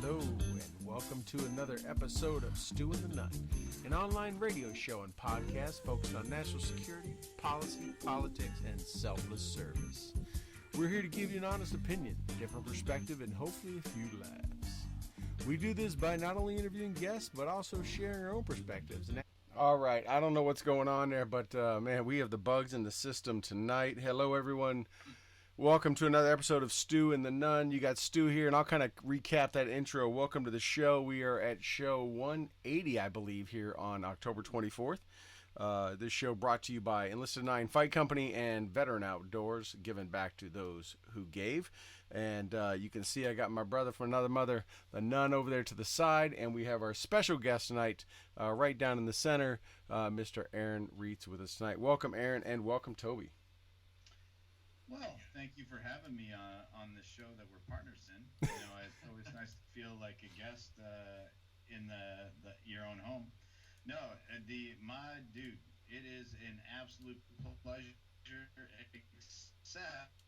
Hello, and welcome to another episode of Stu and the Nunn, an online radio show and podcast focused on national security, policy, politics, and selfless service. We're here to give you an honest opinion, different perspective, and hopefully a few laughs. We do this by not only interviewing guests, but also sharing our own perspectives. All right, I don't know what's going on there, but man, we have the bugs in the system tonight. Hello, everyone. Welcome to another episode of Stu and the Nunn. You got Stu here, and I'll kind of recap that intro. Welcome to the show. We are at show 180, I believe, here on October 24th. This show brought to you by Enlisted 9 Fight Company and Veteran Outdoors, giving back to those who gave. And you can see I got my brother from another mother, the Nunn, over there to the side. And we have our special guest tonight, right down in the center, Mr. Aaron Reitz with us tonight. Welcome, Aaron, and welcome, Toby. Well, thank you for having me on this show that we're partners in. You know, it's always nice to feel like a guest in your own home. No, my dude, it is an absolute pleasure. Except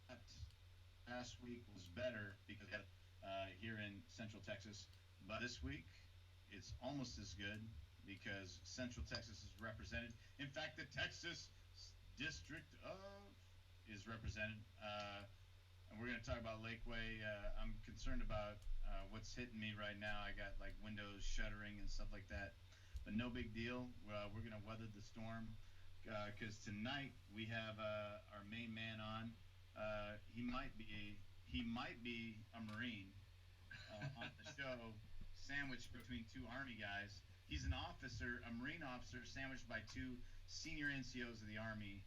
last week was better because here in Central Texas, but this week it's almost as good because Central Texas is represented. In fact, the Texas District of is represented, and we're going to talk about Lakeway. I'm concerned about what's hitting me right now. I got like windows shuttering and stuff like that, but no big deal. We're going to weather the storm because tonight we have our main man on. He might be a Marine on the show, sandwiched between two Army guys. He's an officer, a Marine officer, sandwiched by two senior NCOs of the Army.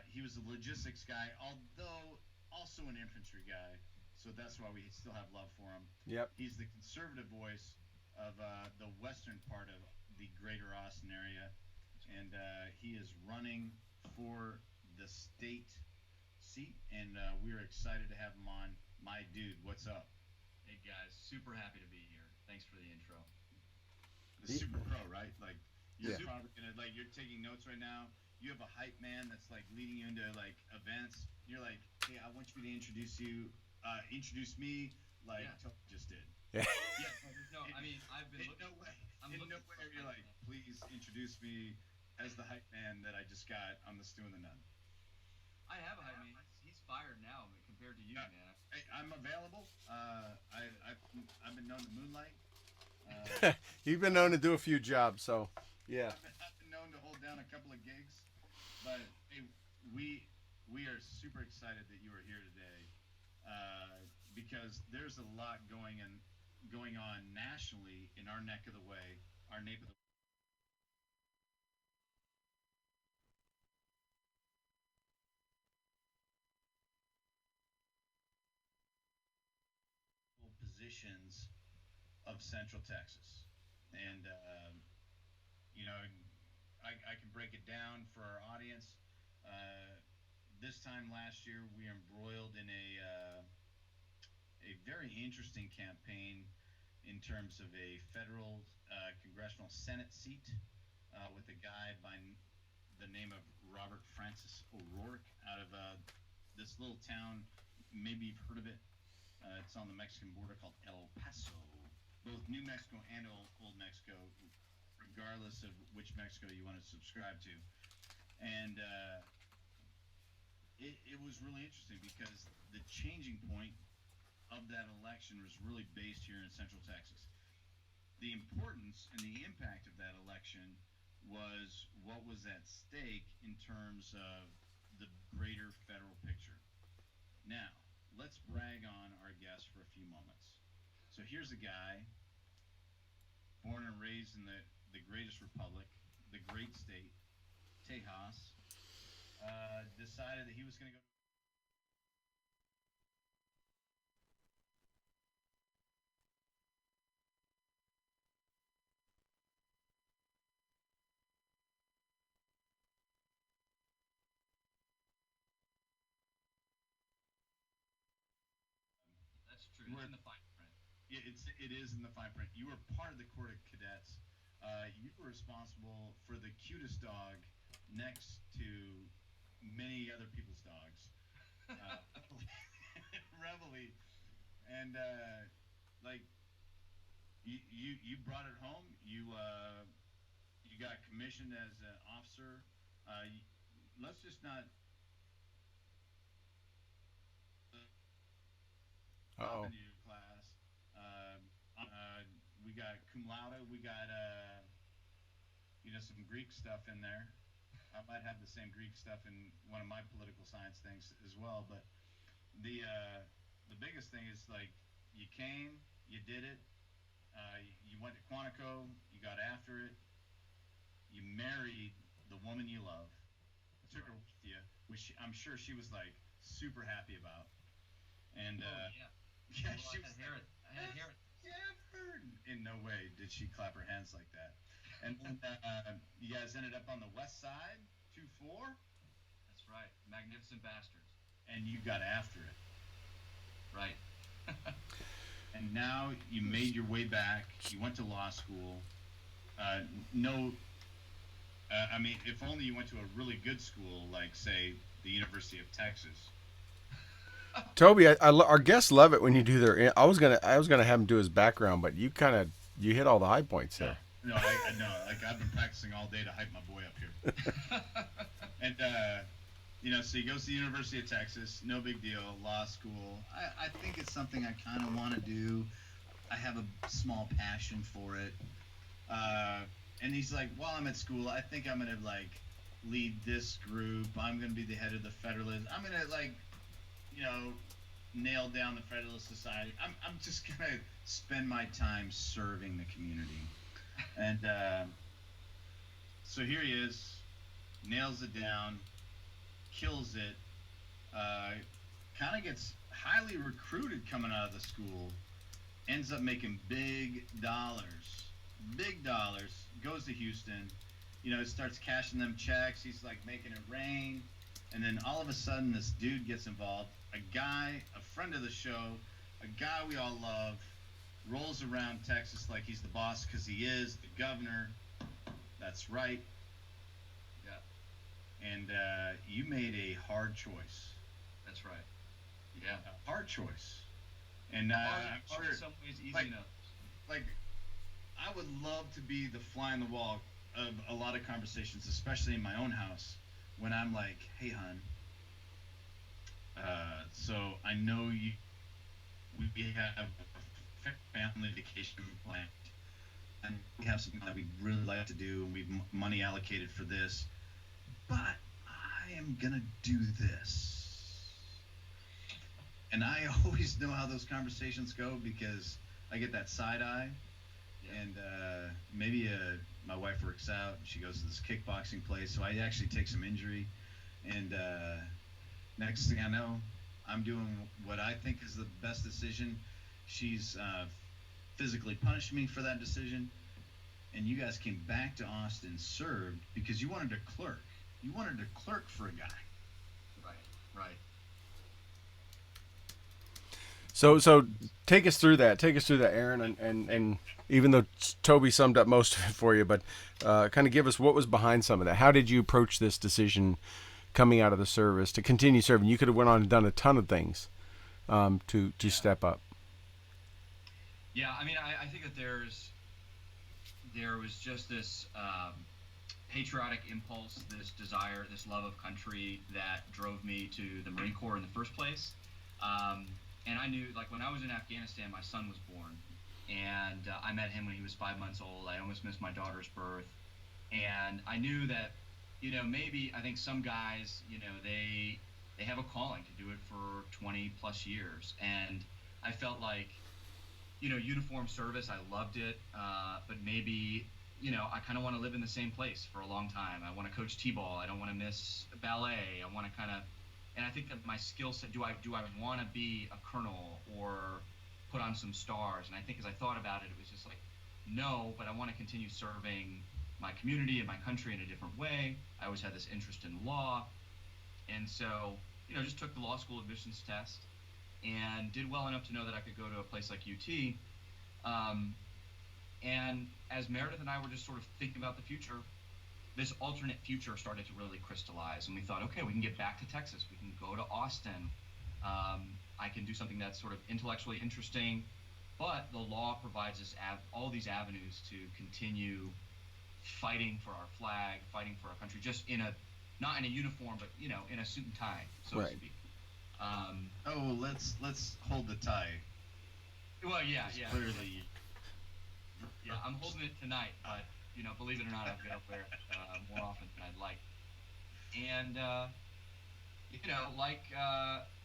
He was a logistics guy, although also an infantry guy, so that's why we still have love for him. Yep. He's the conservative voice of the western part of the greater Austin area, and he is running for the state seat, and we're excited to have him on. My dude, what's up? Hey guys, super happy to be here. Thanks for the intro. The super pro, right? Like you're Yeah. probably gonna you're taking notes right now. You have a hype man that's like leading you into like events. You're like, hey, I want you to introduce me like Yeah. Toby just did. Yeah. Yeah, no, I mean, I've been In looking. no way. I'm In looking no for way a you're hype like, man. please introduce me as the hype man that I just got on the Stu and the Nunn. I have a hype man. He's fired now compared to you, Yeah. man. Hey, I'm available. I've been known to moonlight. You've been known to do a few jobs, so yeah. I've been known to hold down a couple of gigs, but hey, we are super excited that you are here today because there's a lot going going on nationally in our neck of the way, our neighborhood positions of Central Texas. And, you know, I can break it down for our audience. This time last year, we were embroiled in a very interesting campaign in terms of a federal congressional Senate seat with a guy by the name of Robert Francis O'Rourke out of this little town. Maybe you've heard of it. It's on the Mexican border called El Paso, both New Mexico and Old Mexico, regardless of which Mexico you want to subscribe to. And it was really interesting because the changing point of that election was really based here in Central Texas. The importance and the impact of that election was what was at stake in terms of the greater federal picture. Now, let's brag on our guest for a few moments. So here's a guy born and raised in the greatest republic, the great state, Tejas, decided that he was going to go. That's true. It's in the fine print. It is in the fine print. You were part of the Court of Cadets. You were responsible for the cutest dog next to many other people's dogs. Reveille. And like you brought it home. You got commissioned as an officer. Let's just not Uh-oh. into your class. We got cum laude. We got some Greek stuff in there. I might have the same Greek stuff in one of my political science things as well. But the biggest thing is like you came, you did it. You went to Quantico. You got after it. You married the woman you love. Took her with you, which I'm sure she was like super happy about. And Yeah. yeah, Well, she I was had hair. I had hair. Stanford. In no way did she clap her hands like that. And then you guys ended up on the west side, 2-4, That's right. Magnificent bastards. and you got after it. Right. And now you made your way back. You went to law school. No, I mean, if only you went to a really good school, like say the University of Texas. Toby, our guests love it when you do their. I was gonna have him do his background, but you hit all the high points there. No, I know. Like I've been practicing all day to hype my boy up here. And so he goes to the University of Texas. No big deal. Law school. I think it's something I kind of want to do. I have a small passion for it. And he's like, while I'm at school, I think I'm gonna like lead this group. I'm gonna be the head of the Federalist. I'm gonna like, nail down the Federalist Society. I'm just gonna spend my time serving the community. And so here he is, nails it down, kills it. Kind of gets highly recruited coming out of the school. Ends up making big dollars. Goes to Houston, starts cashing them checks. He's like making it rain. And then all of a sudden, this dude gets involved. A friend of the show, a guy we all love, rolls around Texas like he's the boss because he is the governor. That's right. Yeah. And you made a hard choice. That's right. Yeah. A hard choice. And I'm hard sure, in some ways, easy like, enough. like, I would love to be the fly on the wall of a lot of conversations, especially in my own house, when I'm like, "Hey, hon, so I know we have a family vacation planned, and we have something that we'd really like to do, and we've money allocated for this, but I am gonna do this." And I always know how those conversations go because I get that side eye, Yeah. and maybe my wife works out. She goes to this kickboxing place, so I actually take some injury, and next thing I know, I'm doing what I think is the best decision. She's physically punished me for that decision, and you guys came back to Austin, served because you wanted to clerk. You wanted to clerk for a guy. Right. Right. So take us through that. Take us through that, Aaron, and even though Toby summed up most of it for you, but kind of give us what was behind some of that. How did you approach this decision coming out of the service to continue serving? You could have went on and done a ton of things to step up. Yeah, I mean, I think that there was just this patriotic impulse, this desire, this love of country that drove me to the Marine Corps in the first place. And I knew, like, when I was in Afghanistan, my son was born, and I met him when he was 5 months old. I almost missed my daughter's birth, and I knew that, maybe I think some guys, they have a calling to do it for 20 plus years, and I felt like, uniform service, I loved it, but maybe, I kind of want to live in the same place for a long time. I want to coach t-ball. I don't want to miss ballet. I want to kind of, and I think that my skill set, do I want to be a colonel or put on some stars? And I think as I thought about it, it was just like, no, but I want to continue serving my community and my country in a different way. I always had this interest in law. And so, just took the law school admissions test and did well enough to know that I could go to a place like UT. And as Meredith and I were just sort of thinking about the future, this alternate future started to really crystallize. And we thought, okay, we can get back to Texas. We can go to Austin. I can do something that's sort of intellectually interesting. But the law provides us all these avenues to continue fighting for our flag, fighting for our country, just not in a uniform, but, in a suit and tie, so to speak. Let's hold the tie. Well, yeah. Clearly. Yeah, I'm holding it tonight, but, believe it or not, I've got to wear it more often than I'd like. And,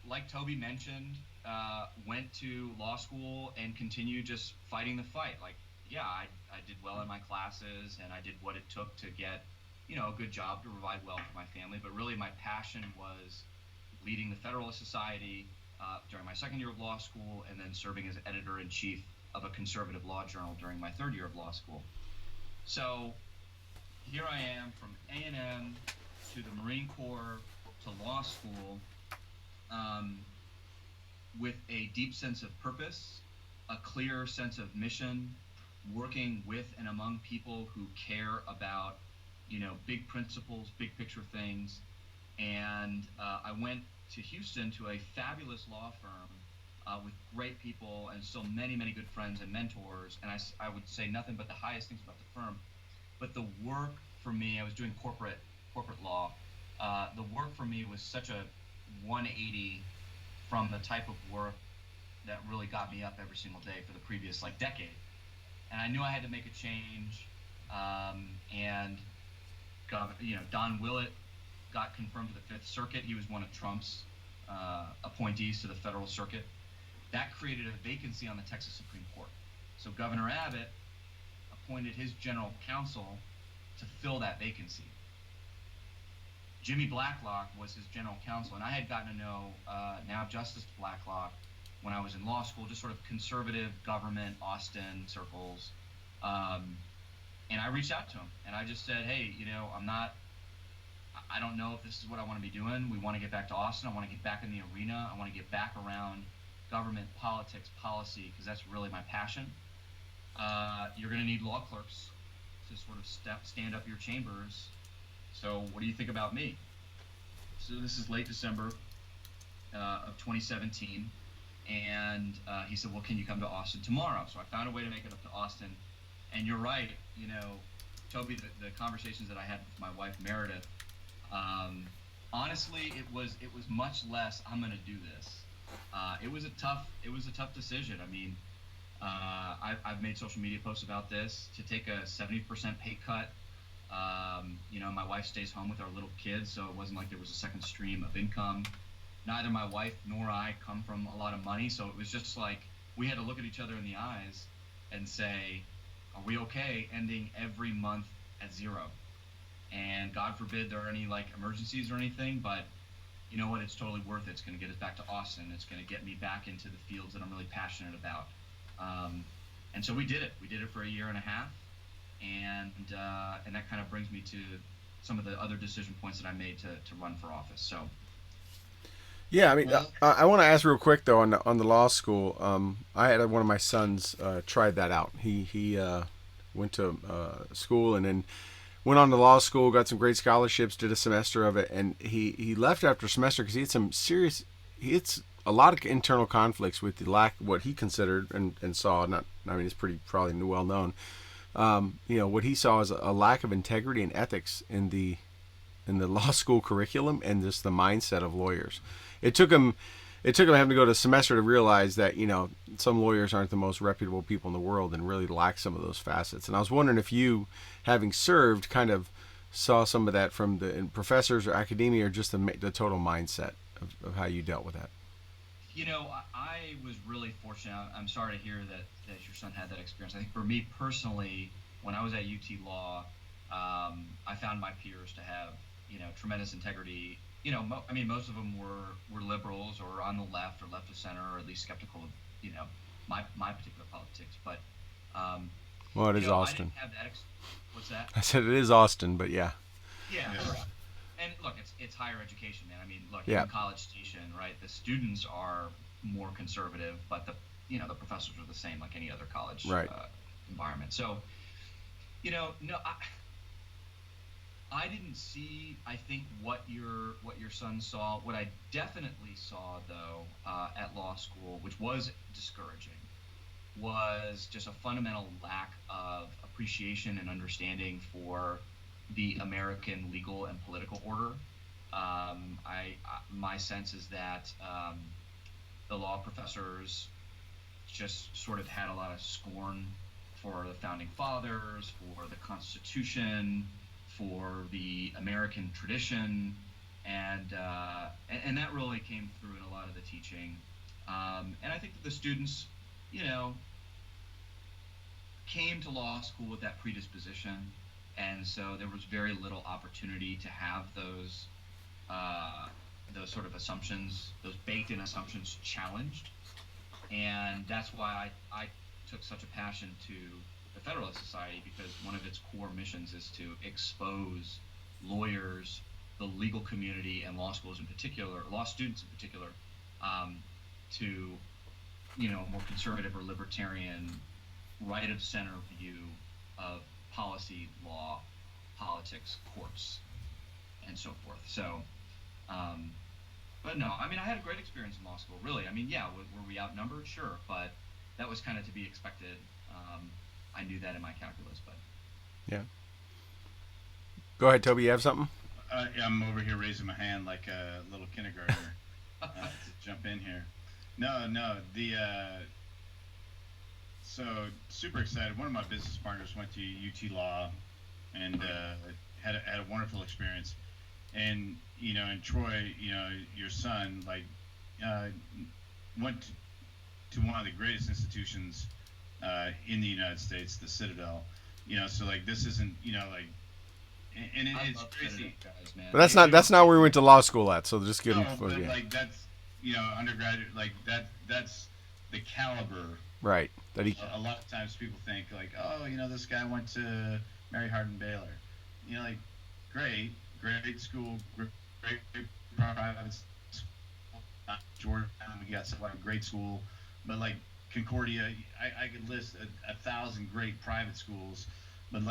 like Toby mentioned, went to law school and continued just fighting the fight. Like, yeah, I did well in my classes, and I did what it took to get, a good job to provide well for my family. But really my passion was leading the Federalist Society during my second year of law school, and then serving as editor-in-chief of a conservative law journal during my third year of law school. So here I am, from A&M to the Marine Corps to law school, with a deep sense of purpose, a clear sense of mission, working with and among people who care about, big principles, big picture things. And I went to Houston to a fabulous law firm with great people and still many, many good friends and mentors. And I would say nothing but the highest things about the firm. But the work for me, I was doing corporate law. The work for me was such a 180 from the type of work that really got me up every single day for the previous decade. And I knew I had to make a change. And Don Willett got confirmed to the Fifth Circuit. He was one of Trump's appointees to the federal circuit. That created a vacancy on the Texas Supreme Court. So Governor Abbott appointed his general counsel to fill that vacancy. Jimmy Blacklock was his general counsel, and I had gotten to know now Justice Blacklock when I was in law school, just sort of conservative government Austin circles. And I reached out to him, and I just said, hey, I don't know if this is what I want to be doing. We want to get back to Austin. I want to get back in the arena. I want to get back around government, politics, policy, because that's really my passion. You're going to need law clerks to sort of stand up your chambers. So what do you think about me? So this is late December of 2017. And he said, well, can you come to Austin tomorrow? So I found a way to make it up to Austin. And you're right, Toby, the conversations that I had with my wife, Meredith, honestly, it was much less, I'm going to do this. It was a tough decision. I mean, I've made social media posts about this, to take a 70% pay cut. My wife stays home with our little kids, so it wasn't like there was a second stream of income. Neither my wife nor I come from a lot of money, so it was just like, we had to look at each other in the eyes and say, are we okay ending every month at 0? And God forbid there are any like emergencies or anything, but you know what? It's totally worth it. It's going to get us back to Austin. It's going to get me back into the fields that I'm really passionate about. And so we did it. We did it for a year and a half, and that kind of brings me to some of the other decision points that I made to run for office. So. Yeah, I mean, I want to ask real quick though on the law school. I had one of my sons tried that out. He went to school and then went on to law school, got some great scholarships, did a semester of it, and he left after a semester because he had some serious. He had a lot of internal conflicts with the lack what he considered and saw. Not, I mean, it's pretty probably well known. What he saw is a lack of integrity and ethics in the law school curriculum and just the mindset of lawyers. It took him having to go to a semester to realize that, some lawyers aren't the most reputable people in the world and really lack some of those facets. And I was wondering if you, having served, kind of saw some of that from the professors or academia, or just the total mindset of how you dealt with that. I was really fortunate. I'm sorry to hear that your son had that experience. I think for me personally, when I was at UT Law, I found my peers to have, tremendous integrity. Most of them were liberals or on the left or left of center, or at least skeptical of, my particular politics. But well, it is Austin. I didn't have that. What's that? I said it is Austin, but yeah. Yeah. And look, it's higher education, man. I mean, look, yeah. In College Station, right? The students are more conservative, but the professors are the same, like any other college right. Environment. So, no. I didn't see, I think, what your son saw. What I definitely saw, though, at law school, which was discouraging, was just a fundamental lack of appreciation and understanding for the American legal and political order. My sense is that the law professors just sort of had a lot of scorn for the founding fathers, for the Constitution, for the American tradition, and that really came through in a lot of the teaching. And I think that the students, came to law school with that predisposition, and so there was very little opportunity to have those sort of assumptions, those baked-in assumptions, challenged. And that's why I took such a passion to the Federalist Society, because one of its core missions is to expose lawyers, the legal community, and law schools in particular, law students in particular, to a more conservative or libertarian, right of center view of policy, law, politics, courts, and so forth. So, but no, I had a great experience in law school, really. Were we outnumbered? Sure, but that was kind of to be expected. I knew that in my calculus, but. Yeah. Go ahead, Toby, you have something? I'm over here raising my hand like a little kindergartner to jump in here. No, so super excited. One of my business partners went to UT Law and had a wonderful experience. And, and Troy, your son, went to one of the greatest institutions in the United States, the Citadel. So this isn't, and it's crazy. Guys, man. But that's not where we went to law school at. So just give them. That's undergraduate, that's the caliber. Right. That a lot of times people think this guy went to Mary Hardin Baylor. Great school, great private school. Georgetown, we got some great school, but Concordia, I could list 1,000 great private schools, but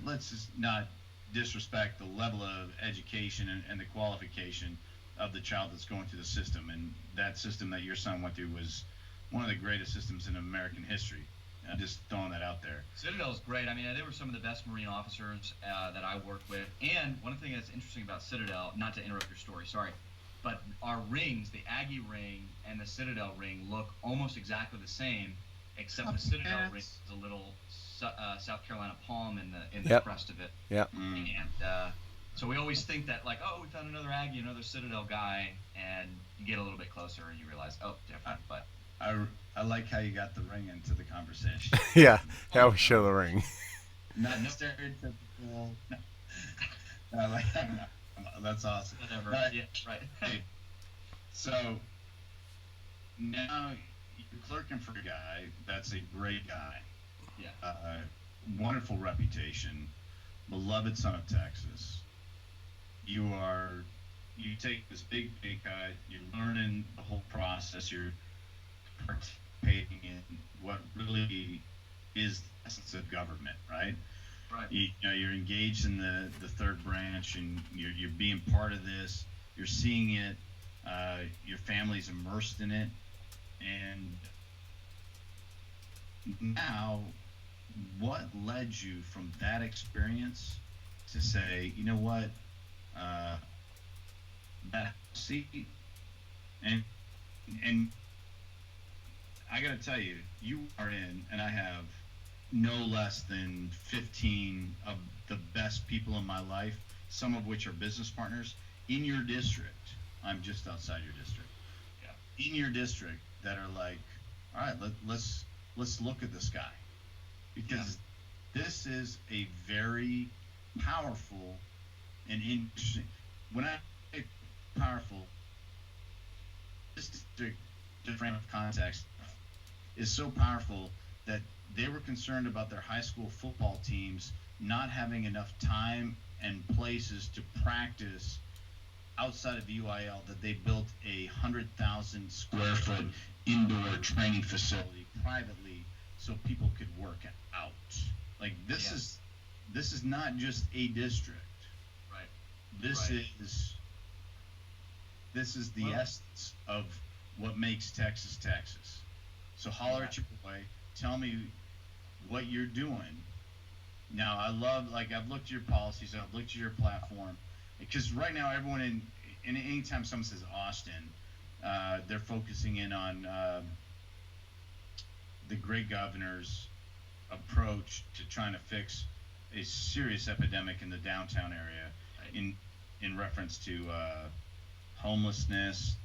let's just not disrespect the level of education and the qualification of the child that's going through the system. And that system that your son went through was one of the greatest systems in American history. Just throwing that out there. Citadel's great. They were some of the best Marine officers that I worked with. And one thing that's interesting about Citadel, not to interrupt your story, sorry, but our rings, the Aggie ring and the Citadel ring, look almost exactly the same, except the Citadel ring is a little South Carolina palm in the crest of it. Yep. And so we always think that we found another Aggie, another Citadel guy, and you get a little bit closer and you realize, different. But I I like how you got the ring into the conversation. Yeah, how we show the ring. Not stereotypical. That's awesome. Whatever. But, Yeah, right. hey, so now you're clerking for a guy that's a great guy. Yeah. Wonderful reputation, beloved son of Texas. You take this big pay cut. You're learning the whole process. You're participating in what really is the essence of government, right? Right. You're engaged in the third branch, and you're being part of this. You're seeing it. Your family's immersed in it, and now, what led you from that experience to say, you know what, that seat, and I got to tell you, you are in, and I have no less than 15 of the best people in my life, some of which are business partners, in your district. I'm just outside your district. Yeah. In your district that are like, all right, let's look at this guy. Because this is a very powerful and interesting. When I say powerful, this district, to frame of context, is so powerful that they were concerned about their high school football teams not having enough time and places to practice outside of UIL, that they built a 100,000 square foot indoor training facility privately so people could work out. Like this is not just a district. Right. This is the essence of what makes Texas Texas. So holler at your boy. Tell me what you're doing. Now I've looked at your policies, I've looked at your platform, because right now everyone in anytime someone says Austin, they're focusing in on the great governor's approach to trying to fix a serious epidemic in the downtown area, in reference to homelessness,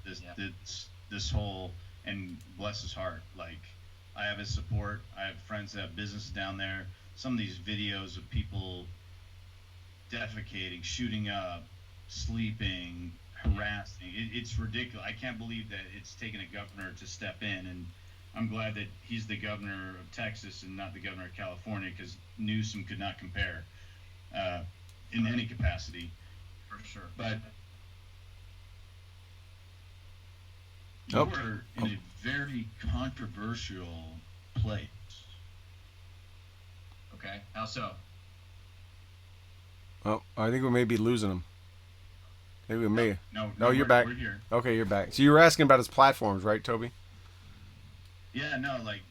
this whole, and bless his heart, like I have his support. I have friends that have businesses down there. Some of these videos of people defecating, shooting up, sleeping, harassing, it's ridiculous. I can't believe that it's taken a governor to step in, and I'm glad that he's the governor of Texas and not the governor of California, because Newsom could not compare in any capacity. For sure. But you're in a very controversial place. Okay. How so? Well, I think we may be losing him. Maybe we may. No, you're back. We're here. Okay, you're back. So you were asking about his platforms, right, Toby? Yeah, no, like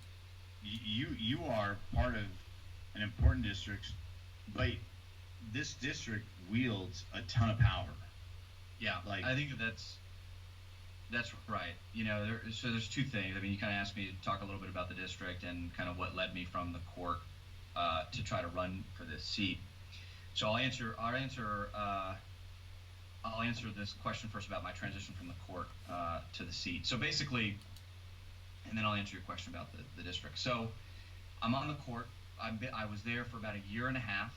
you are part of an important district, but this district wields a ton of power. Yeah, like I think that's right. So there's two things. I mean, you kind of asked me to talk a little bit about the district and kind of what led me from the court to try to run for this seat. So I'll answer this question first about my transition from the court to the seat. So basically, and then I'll answer your question about the district. So I'm on the court. I was there for about a year and a half,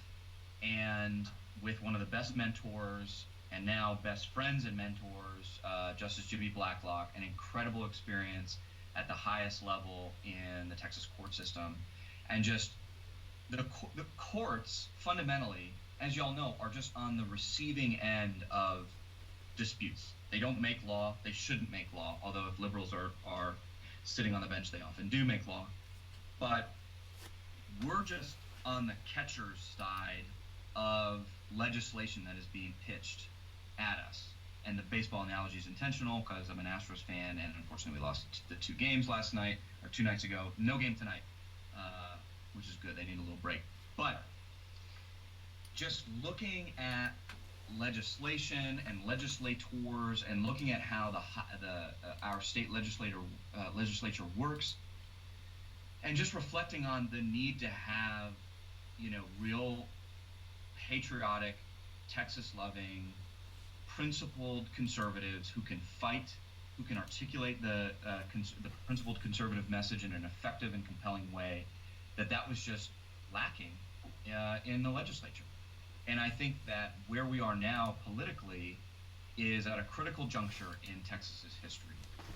and with one of the best mentors and now best friends and mentors, Justice Jimmy Blacklock, an incredible experience at the highest level in the Texas court system. And just the courts, fundamentally, as y'all know, are just on the receiving end of disputes. They don't make law. They shouldn't make law, although if liberals are sitting on the bench, they often do make law. But we're just on the catcher's side of legislation that is being pitched at us. And the baseball analogy is intentional because I'm an Astros fan, and unfortunately we lost the 2 games last night, or 2 nights ago. No game tonight, which is good. They need a little break. But just looking at legislation and legislators and looking at how our state legislature works, and just reflecting on the need to have real patriotic, Texas loving, principled conservatives who can fight who can articulate the principled conservative message in an effective and compelling way, that was just lacking in the legislature. And I think that where we are now politically is at a critical juncture in Texas's history.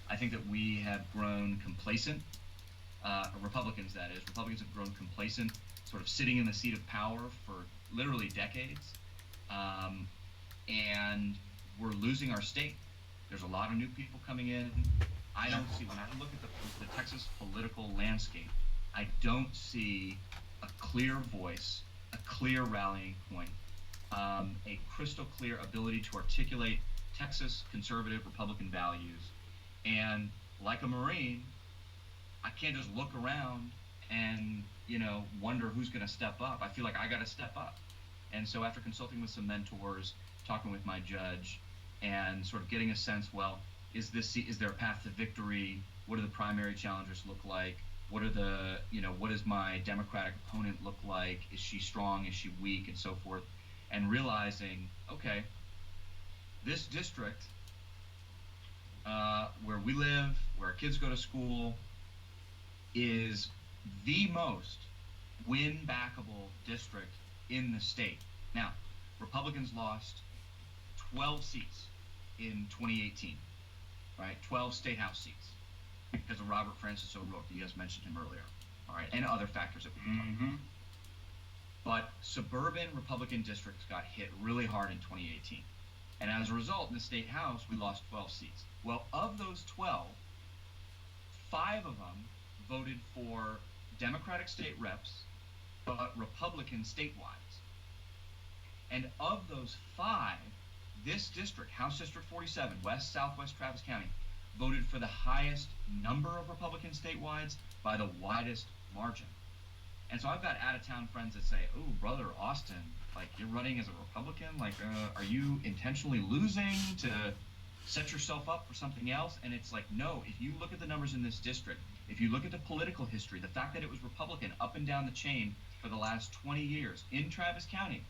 I think that we have grown complacent, Republicans that is. Republicans have grown complacent, sort of sitting in the seat of power for literally decades. And we're losing our state. There's a lot of new people coming in. I don't see, when I look at the Texas political landscape, I don't see a clear voice, a clear rallying point, a crystal clear ability to articulate Texas conservative Republican values. And like a Marine, I can't just look around and, wonder who's going to step up. I feel like I got to step up. And so after consulting with some mentors, talking with my judge, and sort of getting a sense, well, is there a path to victory? What do the primary challengers look like? What does my Democratic opponent look like? Is she strong? Is she weak? And so forth. And realizing, okay, this district, where we live, where our kids go to school, is the most win-backable district in the state. Now, Republicans lost 12 seats in 2018, right? 12 state house seats because of Robert Francis O'Rourke. You guys mentioned him earlier, all right, and other factors that we can talk about. But suburban Republican districts got hit really hard in 2018. And as a result, in the state house, we lost 12 seats. Well, of those 12, 5 of them voted for Democratic state reps, but Republican statewide. And of those 5, this district, House District 47, Southwest Travis County, voted for the highest number of Republican statewides by the widest margin. And so I've got out-of-town friends that say, "Oh, brother, Austin, like you're running as a Republican? Like, are you intentionally losing to set yourself up for something else?" And it's like, no, if you look at the numbers in this district, if you look at the political history, the fact that it was Republican up and down the chain for the last 20 years in Travis County,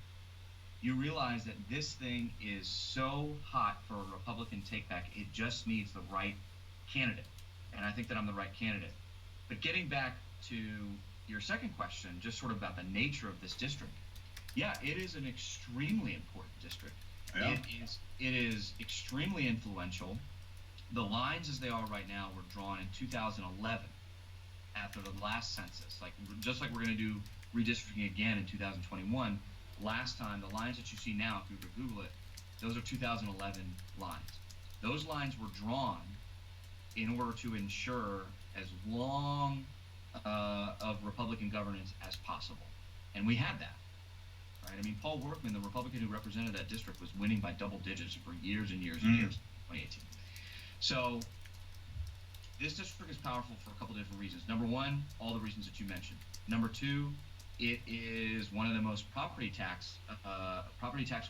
you realize that this thing is so hot for a Republican takeback, it just needs the right candidate. And I think that I'm the right candidate. But getting back to your second question, just sort of about the nature of this district. Yeah, it is an extremely important district. Yeah. It is extremely influential. The lines as they are right now were drawn in 2011 after the last census. Just like we're going to do redistricting again in 2021, last time, the lines that you see now, if you were to Google it, those are 2011 lines. Those lines were drawn in order to ensure as long of Republican governance as possible. And we had that. Right? I mean, Paul Workman, the Republican who represented that district, was winning by double digits for years and years and years in 2018. So this district is powerful for a couple different reasons. Number one, all the reasons that you mentioned. Number two, it is one of the most property tax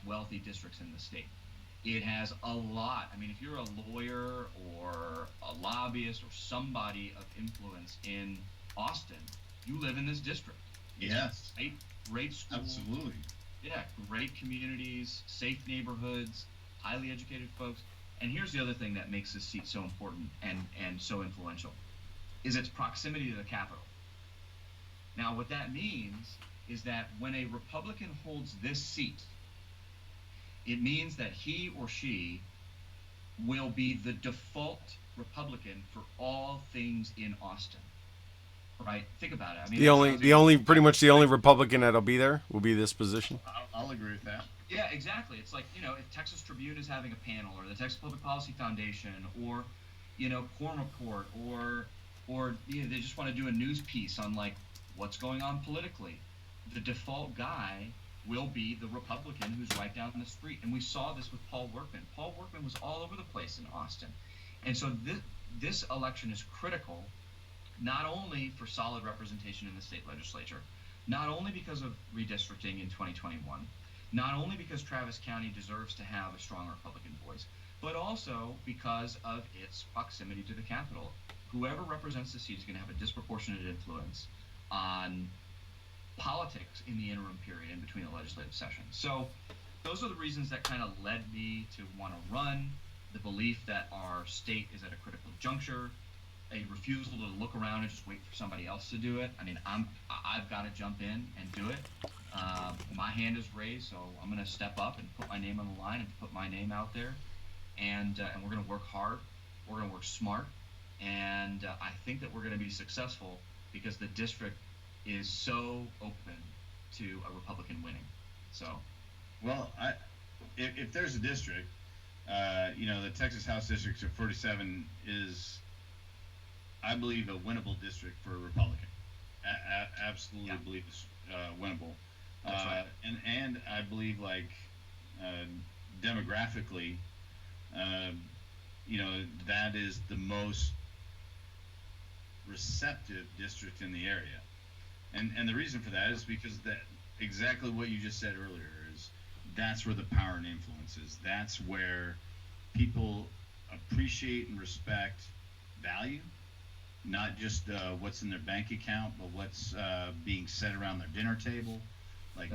wealthy districts in the state. It has a lot. I mean, if you're a lawyer or a lobbyist or somebody of influence in Austin, you live in this district. Yes. Great schools. Absolutely. Yeah, great communities, safe neighborhoods, highly educated folks. And here's the other thing that makes this seat so important and so influential, is its proximity to the Capitol. Now, what that means is that when a Republican holds this seat, it means that he or she will be the default Republican for all things in Austin. Right? Think about it. I mean, pretty much the only Republican that'll be there will be this position. I'll agree with that. Yeah, exactly. It's like, if Texas Tribune is having a panel, or the Texas Public Policy Foundation, or, Quorum Report, or they just want to do a news piece on like what's going on politically, the default guy will be the Republican who's right down the street. And we saw this with Paul Workman. Paul Workman was all over the place in Austin. And so this election is critical, not only for solid representation in the state legislature, not only because of redistricting in 2021, not only because Travis County deserves to have a strong Republican voice, but also because of its proximity to the Capitol. Whoever represents the seat is going to have a disproportionate influence on politics in the interim period in between the legislative sessions. So those are the reasons that kind of led me to want to run. the belief that our state is at a critical juncture, a refusal to look around and just wait for somebody else to do it. I mean, I've got to jump in and do it. My hand is raised, so I'm going to step up and put my name on the line and put my name out there. And we're going to work hard. We're going to work smart. And I think that we're going to be successful because the district is so open to a Republican winning. So, well, if there's a district, the Texas House District of 47 is, I believe, a winnable district for a Republican. Absolutely believe it's winnable. That's right. And I believe, demographically, that is the most receptive district in the area. And the reason for that is because that exactly what you just said earlier is that's where the power and influence is. That's where people appreciate and respect value, not just what's in their bank account, but what's being said around their dinner table. Like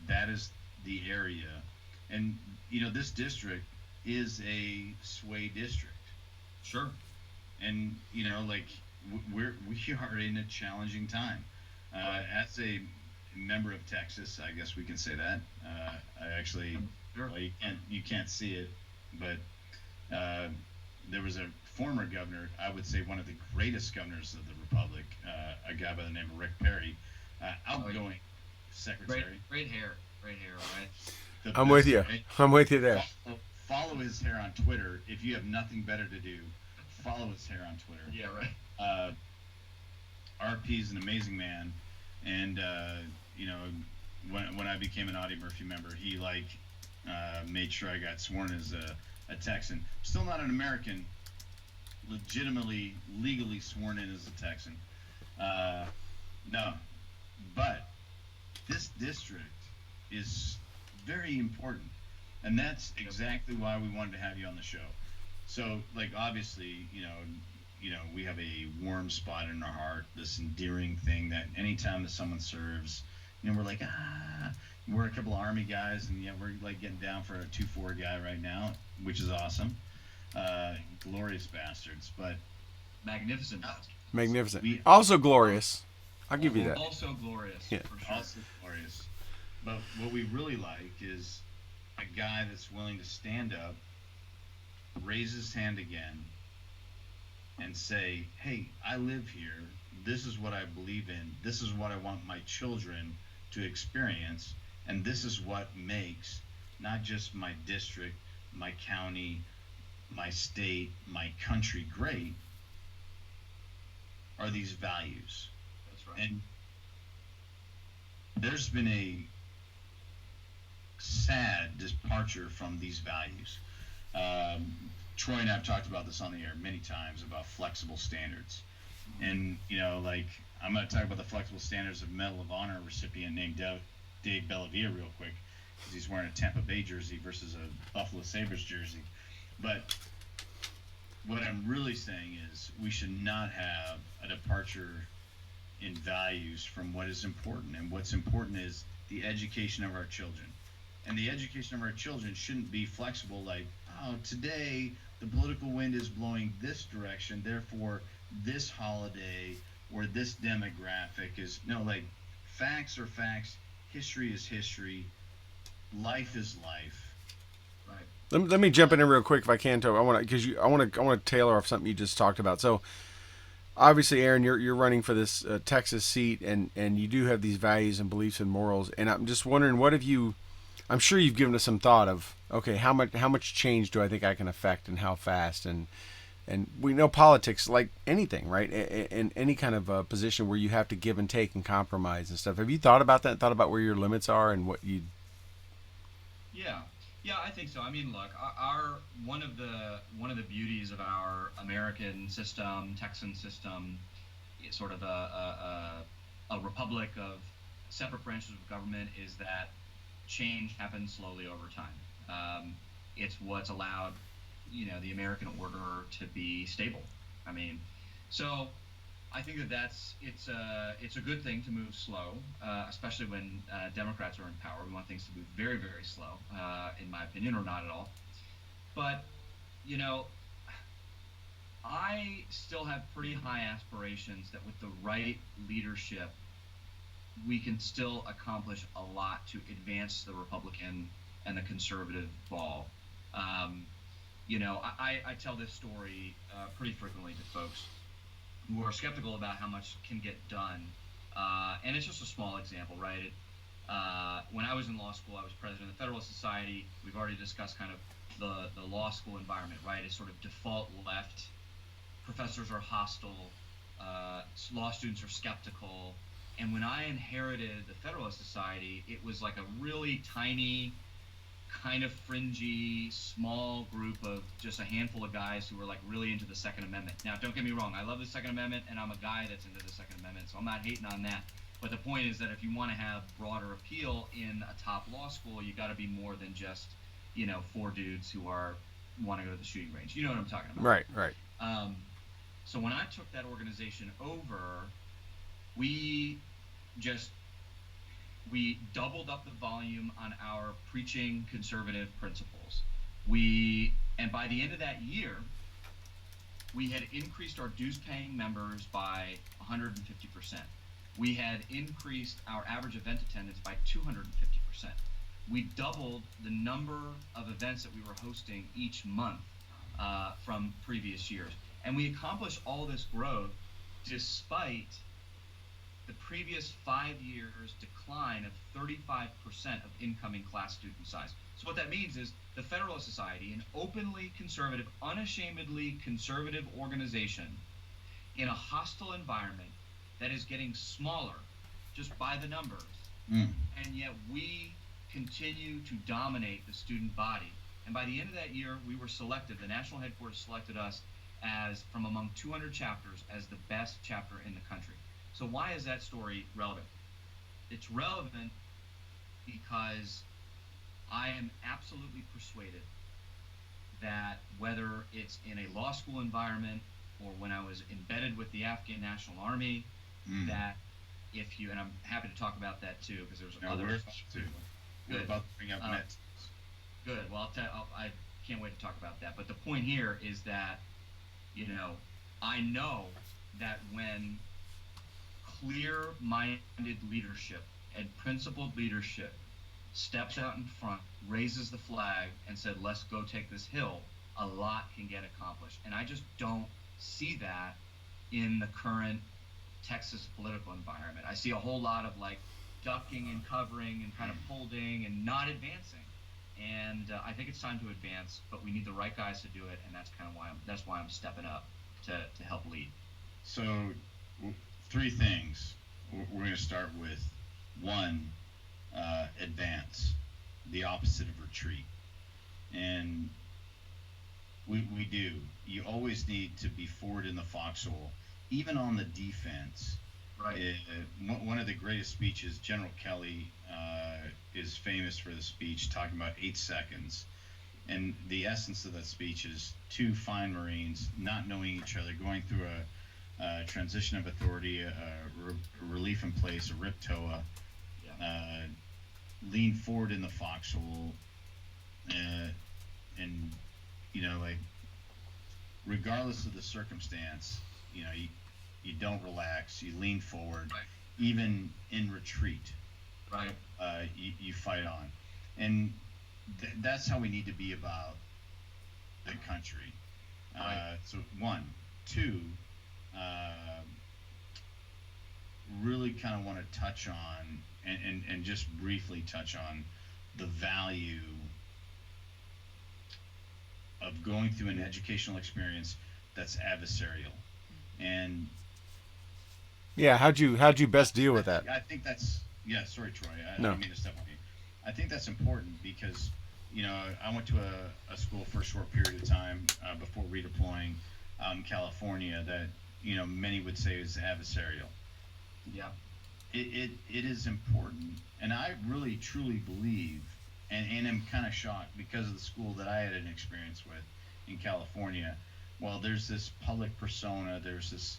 that is the area. And this district is a sway district. Sure. And we are in a challenging time. As a member of Texas, I guess we can say that. I actually, Sure. well, you can't see it, but there was a former governor, I would say one of the greatest governors of the republic, a guy by the name of Rick Perry, outgoing secretary. Great hair, right? I'm with you. Right? I'm with you there. Follow his hair on Twitter. If you have nothing better to do, follow his hair on Twitter. Yeah, right. RP is an amazing man, and when I became an Audie Murphy member, he made sure I got sworn as a Texan. Still not an American, legitimately, legally sworn in as a Texan. No, but this district is very important, and that's exactly why we wanted to have you on the show. So, obviously, we have a warm spot in our heart, this endearing thing that anytime that someone serves, we're like, we're a couple of Army guys, and we're getting down for a 2-4 guy right now, which is awesome. Glorious bastards, but Magnificent bastards. Magnificent. Also glorious. I'll give you that. Also glorious, Yeah. for sure. also glorious. But what we really like is a guy that's willing to stand up, raise his hand again, and say, hey, I live here. This is what I believe in. This is what I want my children to experience. And this is what makes not just my district, my county, my state, my country great, are these values. That's right. And there's been a sad departure from these values. Troy and I have talked about this on the air many times about flexible standards. And, I'm going to talk about the flexible standards of Medal of Honor recipient named Dave Bellavia real quick, because he's wearing a Tampa Bay jersey versus a Buffalo Sabres jersey. But what I'm really saying is we should not have a departure in values from what is important. And what's important is the education of our children. And the education of our children shouldn't be flexible like, today the political wind is blowing this direction, therefore this holiday or this demographic is facts are facts, history is history, life is life. Right. Let me jump in real quick if I can, Toby. I want to tailor off something you just talked about. So, obviously, Aaron, you're running for this Texas seat, and you do have these values and beliefs and morals. And I'm just wondering, what have you? I'm sure you've given us some thought of, okay, how much change do I think I can affect, and how fast? And we know politics, like anything, right? In any kind of position where you have to give and take and compromise and stuff. Have you thought about that? Thought about where your limits are and what you? Yeah, I think so. I mean, look, our one of the beauties of our American system, Texan system, is sort of a republic of separate branches of government, is that change happens slowly over time. It's what's allowed, the American order to be stable. I mean, so I think it's a good thing to move slow, especially when Democrats are in power. We want things to move very, very slow, in my opinion, or not at all. But you know, I still have pretty high aspirations that with the right leadership, we can still accomplish a lot to advance the Republican and the conservative ball. Um, I tell this story pretty frequently to folks who are skeptical about how much can get done. And it's just a small example, right? When I was in law school, I was president of the Federalist Society. We've already discussed kind of the law school environment, right? It's sort of default left. Professors are hostile. Law students are skeptical. And when I inherited the Federalist Society, it was like a really tiny, kind of fringy, small group of just a handful of guys who were like really into the Second Amendment. Now, don't get me wrong, I love the Second Amendment, and I'm a guy that's into the Second Amendment, so I'm not hating on that. But the point is that if you want to have broader appeal in a top law school, you got to be more than just, four dudes who want to go to the shooting range. You know what I'm talking about? Right. So when I took that organization over, we doubled up the volume on our preaching conservative principles. And by the end of that year, we had increased our dues-paying members by 150%. We had increased our average event attendance by 250%. We doubled the number of events that we were hosting each month from previous years. And we accomplished all this growth despite the previous 5 years decline of 35% of incoming class student size. So what that means is the Federalist Society, an openly conservative, unashamedly conservative organization in a hostile environment that is getting smaller just by the numbers, and yet we continue to dominate the student body. And by the end of that year, we were selected, the national headquarters selected us as, from among 200 chapters, as the best chapter in the country. So why is that story relevant? It's relevant because I am absolutely persuaded that whether it's in a law school environment or when I was embedded with the Afghan National Army, that if you, and I'm happy to talk about that too, because there's other stuff too. We're about to bring up net. Good. Well, I can't wait to talk about that. But the point here is that, I know that when clear-minded leadership and principled leadership steps out in front, raises the flag, and said, let's go take this hill, a lot can get accomplished. And I just don't see that in the current Texas political environment. I see a whole lot of ducking and covering and kind of holding and not advancing. And I think it's time to advance, but we need the right guys to do it, and that's why I'm stepping up to help lead. So, three things. We're going to start with one, advance, the opposite of retreat. And we do. You always need to be forward in the foxhole, even on the defense. Right. One of the greatest speeches, General Kelly is famous for the speech talking about 8 seconds. And the essence of that speech is two fine Marines not knowing each other, going through a transition of authority, a relief in place, a RIP TOA, lean forward in the foxhole, and regardless of the circumstance, you don't relax, you lean forward, right. Even in retreat, right? You fight on, and that's how we need to be about the country. Right. So one, two, really kind of want to touch on and just briefly touch on the value of going through an educational experience that's adversarial. And yeah, how'd you best deal with that? I think that's, sorry Troy, I No. didn't mean to step on you. I think that's important because I went to a school for a short period of time before redeploying out in California that many would say is adversarial. Yeah. It is important, and I really truly believe, and am kind of shocked because of the school that I had an experience with in California. Well, there's this public persona, there's this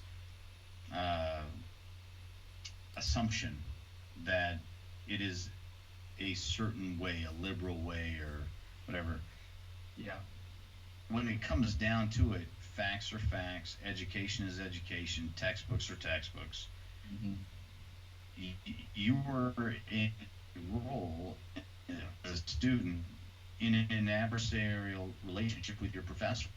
assumption that it is a certain way, a liberal way, or whatever. Yeah. when it comes down to it, facts are facts, education is education, textbooks are textbooks. Mm-hmm. You were in a role as a student in an adversarial relationship with your professor.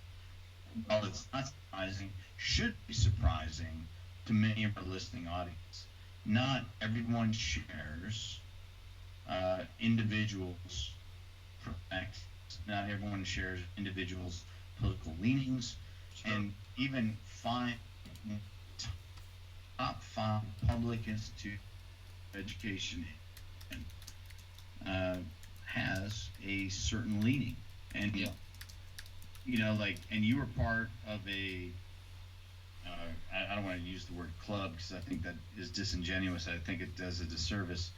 While it's not surprising, should be surprising to many of our listening audience. Not everyone shares individuals' perspectives. Not everyone shares individuals' political leanings, Sure. and even top five public institute education uh, has a certain leaning, and Yeah. and you were part of a I don't want to use the word club because I think that is disingenuous. I think it does a disservice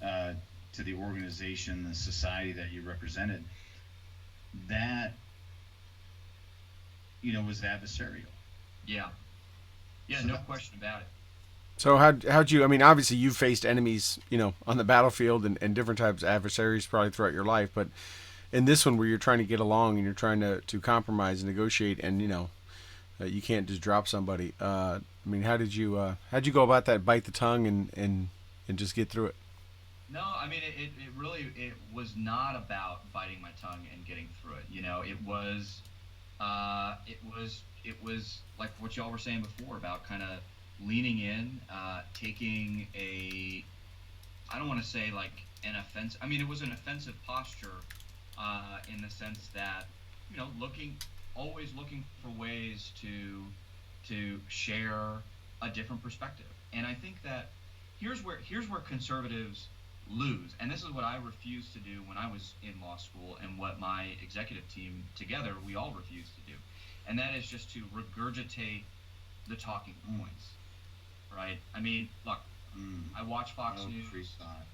uh, to the organization, the society that you represented. That was adversarial. Yeah. Yeah. So No that's question about it. So how'd you? I mean, obviously you've faced enemies, on the battlefield and different types of adversaries probably throughout your life. But in this one, where you're trying to get along and you're trying to compromise and negotiate, and you can't just drop somebody. I mean, how'd you go about that? Bite the tongue and just get through it. No, I mean it really it was not about biting my tongue and getting through it. It was like what y'all were saying before about kind of leaning in, taking a I don't want to say like an offense. I mean, it was an offensive posture in the sense that always looking for ways to share a different perspective. And I think that here's where conservatives lose. And this is what I refused to do when I was in law school, and what my executive team together we all refused to do. And that is just to regurgitate the talking points, right? I mean, look, I watch Fox News. free thought.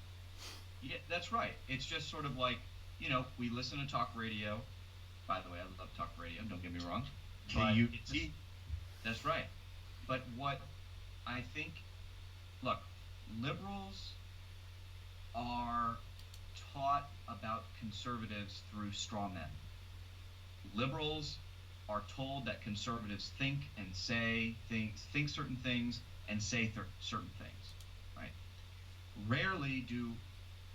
Yeah, that's right. It's just sort of like, we listen to talk radio. By the way, I love talk radio, don't get me wrong. But KUT. that's right. But what I think, look, liberals are taught about conservatives through straw men. Liberals are told that conservatives think and say things, think certain things, and say certain things, right? Rarely do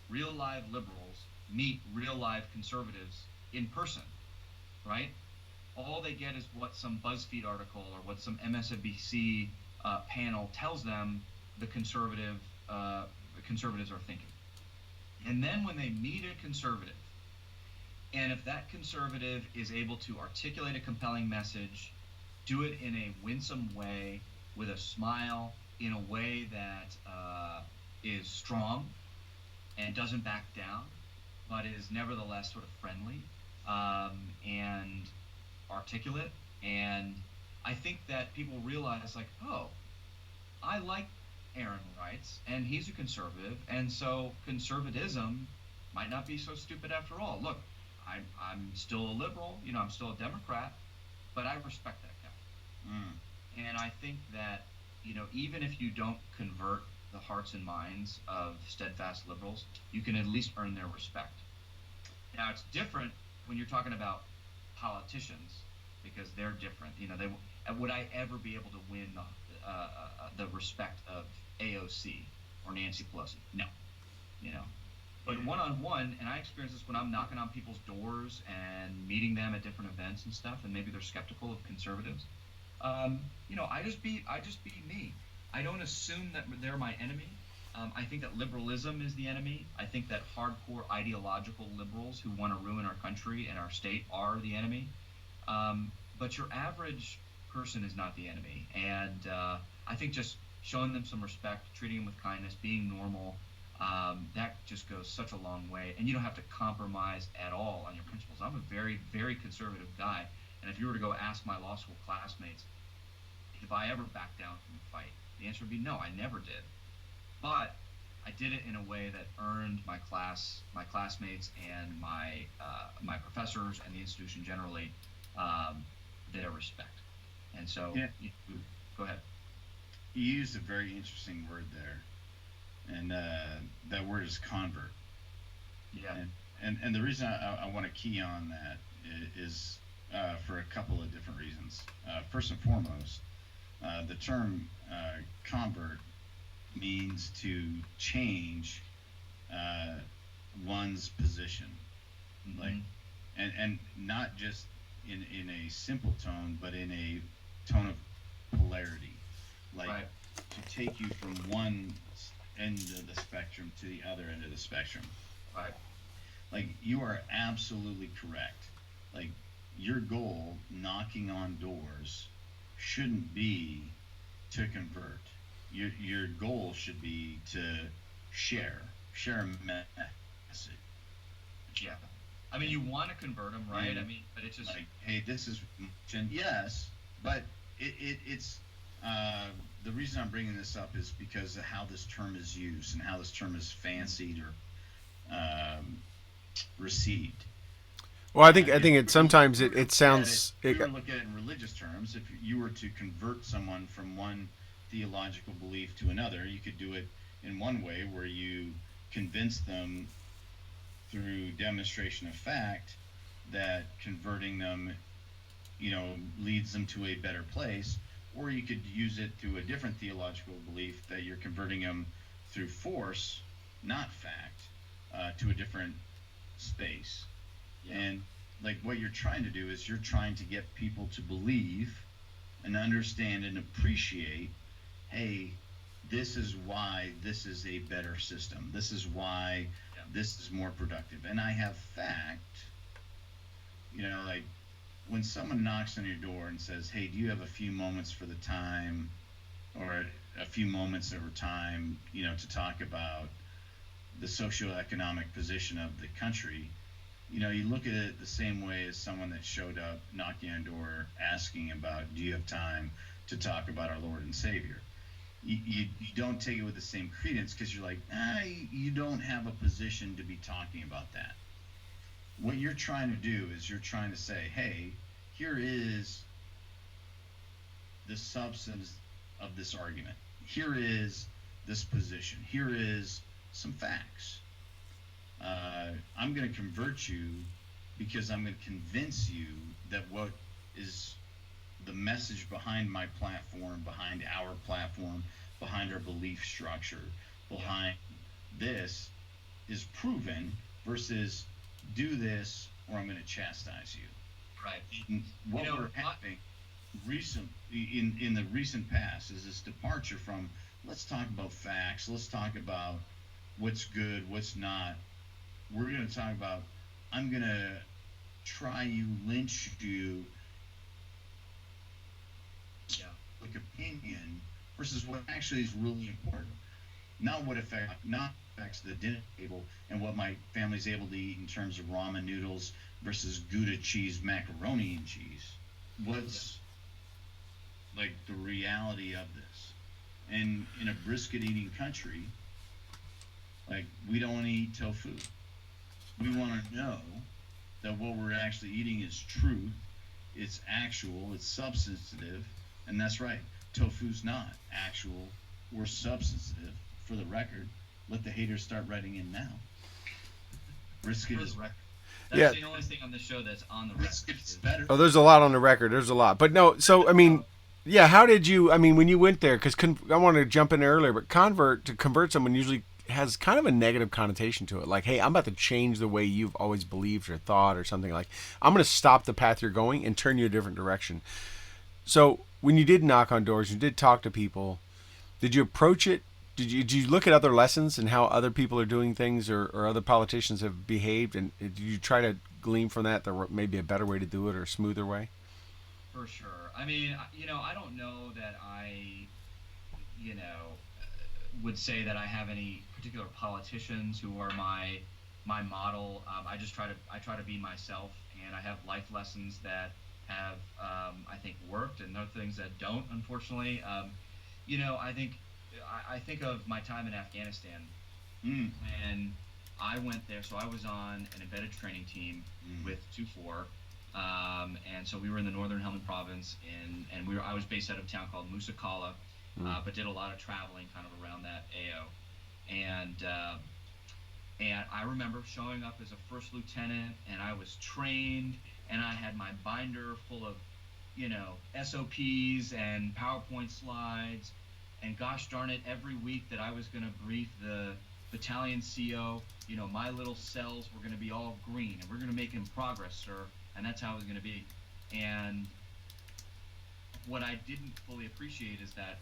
real live liberals meet real live conservatives in person, right? All they get is what some BuzzFeed article or what some MSNBC panel tells them the conservatives are thinking. And then when they meet a conservative, and if that conservative is able to articulate a compelling message, do it in a winsome way, with a smile, in a way that is strong and doesn't back down, but is nevertheless sort of friendly and articulate. And I think that people realize, like, oh, I like Aaron Wrights, and he's a conservative, and so conservatism might not be so stupid after all. Look, I'm still a liberal, I'm still a Democrat, but I respect that guy. And I think that, even if you don't convert the hearts and minds of steadfast liberals, you can at least earn their respect. Now, it's different when you're talking about politicians, because they're different. Would I ever be able to win the respect of AOC or Nancy Pelosi? No. But one-on-one, and I experience this when I'm knocking on people's doors and meeting them at different events and stuff, and maybe they're skeptical of conservatives. I just be me. I don't assume that they're my enemy. I think that liberalism is the enemy. I think that hardcore ideological liberals who want to ruin our country and our state are the enemy. But your average person is not the enemy. And I think just showing them some respect, treating them with kindness, being normal, that just goes such a long way. And you don't have to compromise at all on your principles. I'm a very, very conservative guy. And if you were to go ask my law school classmates if I ever backed down from a fight, the answer would be no, I never did. But I did it in a way that earned my classmates, and my professors and the institution generally their respect. And so, Yeah. Go ahead. You used a very interesting word there, and that word is convert. Yeah. And the reason I want to key on that is for a couple of different reasons. First and foremost, the term convert means to change one's position, Mm-hmm. like, and not just in a simple tone, but in a tone of polarity, like Right. to take you from one end of the spectrum to the other end of the spectrum. Right. Like, you are absolutely correct. Like, your goal knocking on doors shouldn't be to convert. Your goal should be to share a message. Yeah. I mean, you want to convert them, right? And, I mean, but it's just like, hey, this is, and yes, but it's the reason I'm bringing this up is because of how this term is used and how this term is fancied or received. Well, I think it If we sometimes were it to look at sounds. if we were to look at it in religious terms, if you were to convert someone from one theological belief to another, you could do it in one way where you convince them through demonstration of fact that converting them, leads them to a better place, or you could use it through a different theological belief that you're converting them through force, not fact, to a different space. yeah. And like, what you're trying to do is you're trying to get people to believe and understand and appreciate, hey, this is why this is a better system. This is why Yeah. this is more productive. And I have fact, like, when someone knocks on your door and says, hey, do you have a few moments for the time, or a few moments over time, to talk about the socioeconomic position of the country, you look at it the same way as someone that showed up knocking on a door asking about, do you have time to talk about our Lord and Savior? You don't take it with the same credence, because you're like, you don't have a position to be talking about that. What you're trying to do is you're trying to say, hey, here is the substance of this argument. Here is this position. Here is some facts. I'm going to convert you because I'm going to convince you that what is the message behind my platform, behind our platform, behind our belief structure, behind this is proven, versus do this or I'm going to chastise you. Right. And what we're having in the recent past is this departure from, let's talk about facts, let's talk about what's good, what's not. We're going to talk about, I'm going to try you, lynch you, Yeah. like, opinion, versus what actually is really important. Not what affects the dinner table and what my family's able to eat in terms of ramen noodles versus Gouda cheese macaroni and cheese. What's like the reality of this? And in a brisket eating country, like, we don't want to eat tofu. We want to know that what we're actually eating is truth, it's actual, it's substantive, and that's right. Tofu's not actual or substantive, for the record. Let the haters start writing in now. Brisket For is the record. That's Yeah. the only thing on the show that's on the record. brisket's better. Oh, there's a lot on the record. There's a lot, but no. So I mean, yeah. How did you? I mean, when you went there, because I wanted to jump in earlier, but to convert someone usually has kind of a negative connotation to it. Like, hey, I'm about to change the way you've always believed or thought, or something like. I'm going to stop the path you're going and turn you a different direction. So when you did knock on doors, you did talk to people. Did you approach it? Did you look at other lessons and how other people are doing things, or other politicians have behaved, and did you try to glean from that there may be a better way to do it or a smoother way? For sure. I mean, I don't know that I, would say that I have any particular politicians who are my model. I just try to be myself, and I have life lessons that have I think worked, and other things that don't, unfortunately. I think of my time in Afghanistan, and I went there. So I was on an embedded training team with 2-4. And so we were in the northern Helmand province, and I was based out of a town called Musakala, but did a lot of traveling kind of around that AO. And I remember showing up as a first lieutenant, and I was trained, and I had my binder full of, SOPs and PowerPoint slides, and gosh darn it, every week that I was going to brief the battalion CO, my little cells were going to be all green, and we're going to make progress, sir, and that's how it was going to be. And what I didn't fully appreciate is that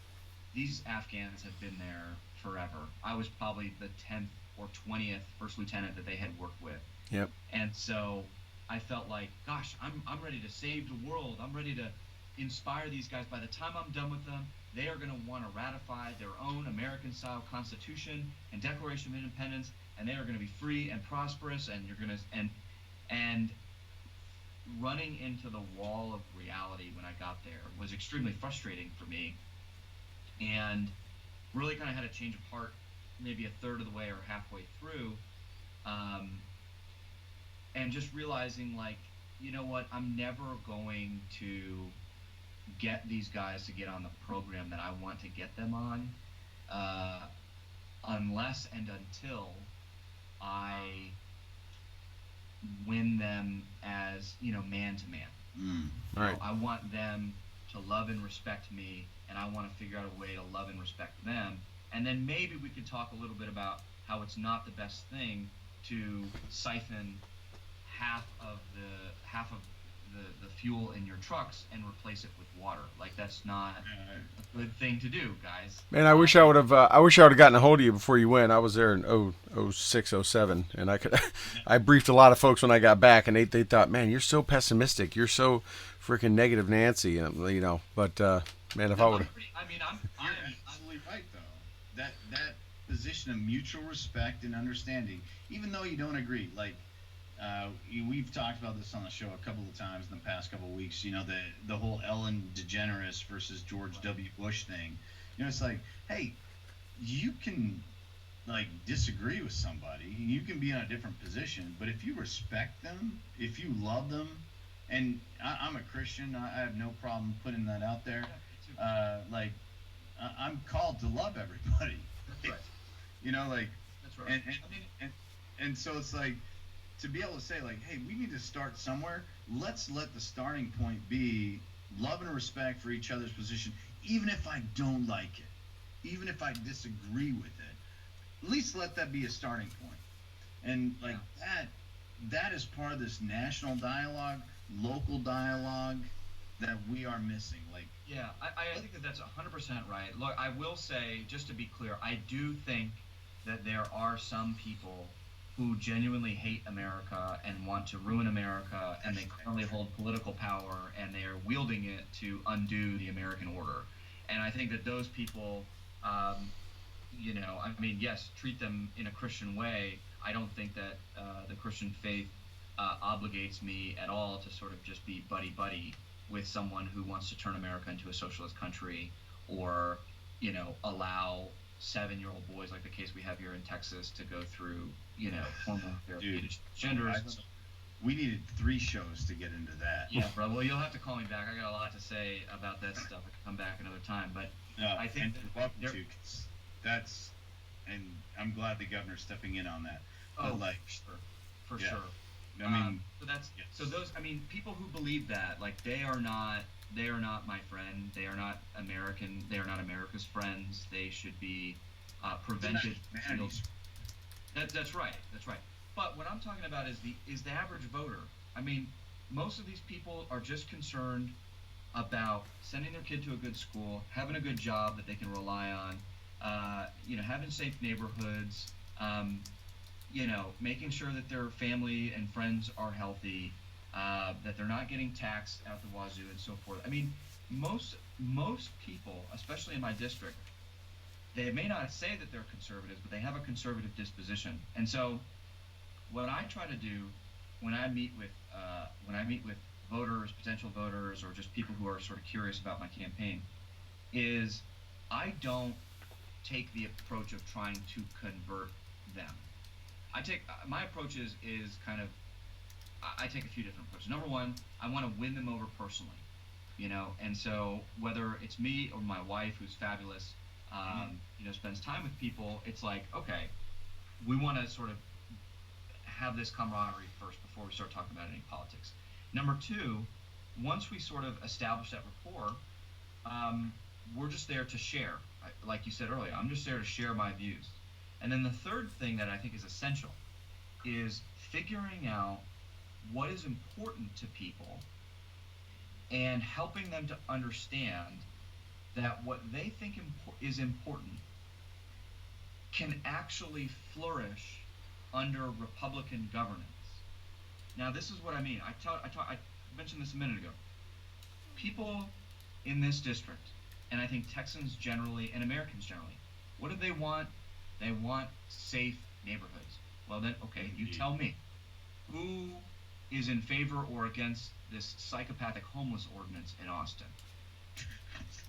these Afghans have been there forever. I was probably the 10th or 20th first lieutenant that they had worked with. Yep. And so I felt like, gosh, I'm ready to save the world. I'm ready to inspire these guys. By the time I'm done with them, they are going to want to ratify their own American-style Constitution and Declaration of Independence, and they are going to be free and prosperous. And you're going to and running into the wall of reality when I got there was extremely frustrating for me, and really kind of had a change of heart maybe a third of the way or halfway through, and just realizing, like, you know what, I'm never going to get these guys to get on the program that I want to get them on, unless and until I win them as, man to man. All right. I want them to love and respect me, and I want to figure out a way to love and respect them. And then maybe we could talk a little bit about how it's not the best thing to siphon half of the fuel in your trucks and replace it with water. Like, that's not a good thing to do, guys. Man, I wish I would have gotten a hold of you before you went. I was there in 06, 07, and I briefed a lot of folks when I got back, and they thought, man, you're so pessimistic, you're so freaking negative, Nancy, But man, if I would have, you're absolutely right, though. That position of mutual respect and understanding, even though you don't agree, like. We've talked about this on the show a couple of times in the past couple of weeks. The whole Ellen DeGeneres versus George W. Bush thing. It's like, hey, you can disagree with somebody, you can be in a different position, but if you respect them, if you love them, and I'm a Christian, I have no problem putting that out there. I'm called to love everybody. That's right. That's right. And so it's like, to be able to say, like, hey, we need to start somewhere. Let's let the starting point be love and respect for each other's position, even if I don't like it, even if I disagree with it. At least let that be a starting point. And that is part of this national dialogue, local dialogue that we are missing. Yeah, I think that's 100% right. Look, I will say, just to be clear, I do think that there are some people who genuinely hate America and want to ruin America, and they currently hold political power, and they are wielding it to undo the American order. And I think that those people, yes, treat them in a Christian way. I don't think that the Christian faith obligates me at all to sort of just be buddy-buddy with someone who wants to turn America into a socialist country, or, allow 7-year-old boys, like the case we have here in Texas, to go through, hormone therapy to genders. We needed 3 shows to get into that. Yeah, bro. Well, you'll have to call me back. I got a lot to say about that stuff. I can come back another time. But I think that's, and I'm glad the governor's stepping in on that. Oh, for sure. People who believe that, they are not my friend. They are not American. They are not America's friends. They should be prevented. That's right. That's right. But what I'm talking about is the average voter. I mean, most of these people are just concerned about sending their kid to a good school, having a good job that they can rely on, having safe neighborhoods, making sure that their family and friends are healthy, that they're not getting taxed out the wazoo, and so forth. I mean, most people, especially in my district, they may not say that they're conservatives, but they have a conservative disposition. And so, what I try to do when I meet with voters, potential voters, or just people who are sort of curious about my campaign, is I don't take the approach of trying to convert them. My approach is kind of, I take a few different approaches. Number one, I want to win them over personally, and so whether it's me or my wife, who's fabulous, spends time with people, it's like, okay, we want to sort of have this camaraderie first before we start talking about any politics. Number two, once we sort of establish that rapport, we're just there to share. Like you said earlier, I'm just there to share my views. And then the third thing that I think is essential is figuring out what is important to people and helping them to understand that what they think is important can actually flourish under Republican governance. Now, this is what I mean. I mentioned this a minute ago. People in this district, and I think Texans generally and Americans generally, what do they want? They want safe neighborhoods. Well, then, okay, you tell me. Who is in favor or against this psychopathic homeless ordinance in Austin?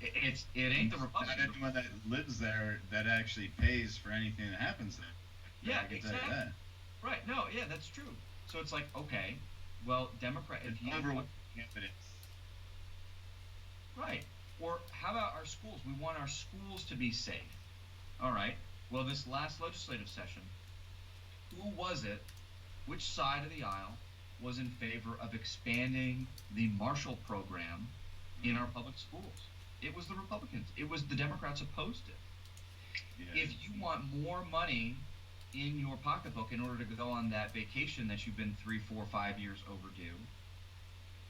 It ain't the Republicans. Not anyone that lives there that actually pays for anything that happens there. Yeah, exactly. Right. No, yeah, that's true. So it's like, okay, well, Democrat. If you overwhelming evidence. Right. Or how about our schools? We want our schools to be safe. All right. Well, this last legislative session, who was it? Which side of the aisle was in favor of expanding the Marshall program in our public schools? It was the Republicans. It was the Democrats opposed it. Yeah. If you want more money in your pocketbook in order to go on that vacation that you've been 3, 4, 5 years overdue,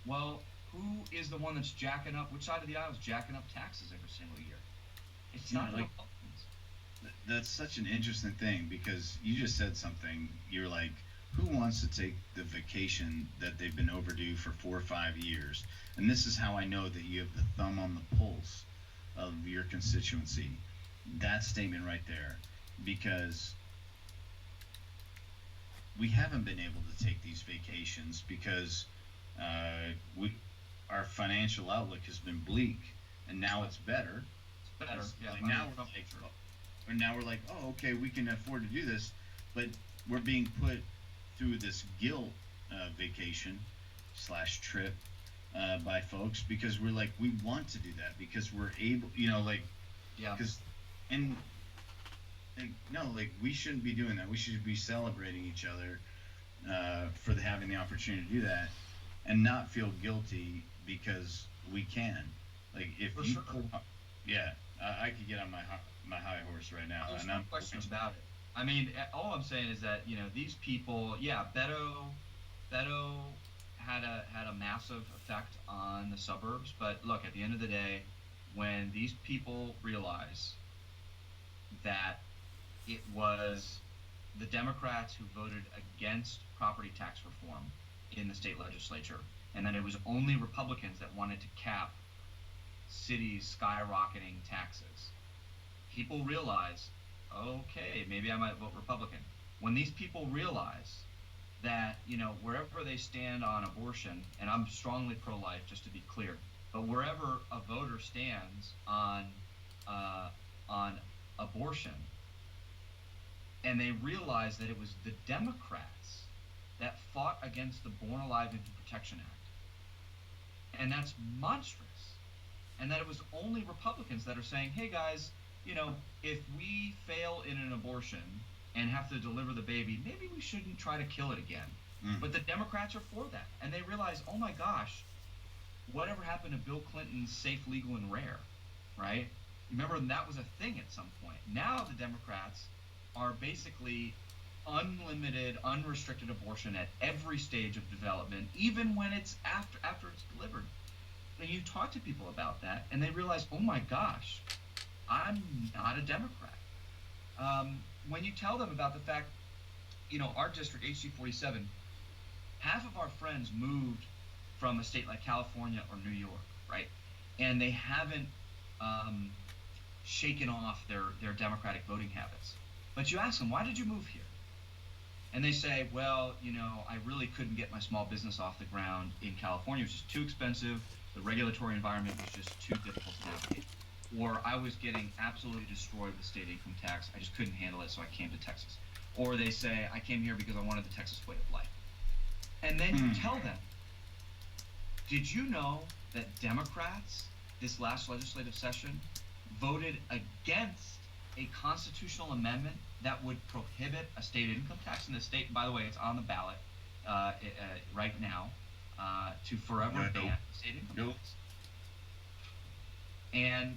well, who is the one that's jacking up? Which side of the aisle is jacking up taxes every single year? It's not the Republicans. That's such an interesting thing because you just said something. You're like, who wants to take the vacation that they've been overdue for 4 or 5 years? And this is how I know that you have the thumb on the pulse of your constituency. That statement right there, because we haven't been able to take these vacations because our financial outlook has been bleak, and now it's better. It's better. Yeah. Like now we're like, oh, okay, we can afford to do this, but we're being put through this guilt vacation / trip by folks because we're like, we want to do that because we're able, because we shouldn't be doing that. We should be celebrating each other for having the opportunity to do that and not feel guilty because we can. Like if for you sure. I could get on my high horse right now. There's no question about it. I mean, all I'm saying is that these people, Beto had a massive effect on the suburbs. But look, at the end of the day, when these people realize that it was the Democrats who voted against property tax reform in the state legislature, and that it was only Republicans that wanted to cap cities' skyrocketing taxes, people realize, okay, maybe I might vote Republican. When these people realize that, wherever they stand on abortion, and I'm strongly pro-life, just to be clear, but wherever a voter stands on abortion, and they realize that it was the Democrats that fought against the Born Alive Infant Protection Act, and that's monstrous, and that it was only Republicans that are saying, hey guys, if we fail in an abortion and have to deliver the baby, maybe we shouldn't try to kill it again. But the Democrats are for that. And they realize, oh my gosh, whatever happened to Bill Clinton's safe, legal, and rare, right? Remember, that was a thing at some point. Now the Democrats are basically unlimited, unrestricted abortion at every stage of development, even when it's after it's delivered. And you talk to people about that, and they realize, oh my gosh, I'm not a Democrat. When you tell them about the fact, our district, HC 47, half of our friends moved from a state like California or New York, right? And they haven't shaken off their Democratic voting habits. But you ask them, why did you move here? And they say, well, I really couldn't get my small business off the ground in California. It was just too expensive. The regulatory environment was just too difficult to navigate. Or I was getting absolutely destroyed with state income tax. I just couldn't handle it, so I came to Texas. Or they say, I came here because I wanted the Texas way of life. And then you tell them, did you know that Democrats this last legislative session voted against a constitutional amendment that would prohibit a state income tax in the state? By the way, it's on the ballot right now. to forever ban stadium Nope. and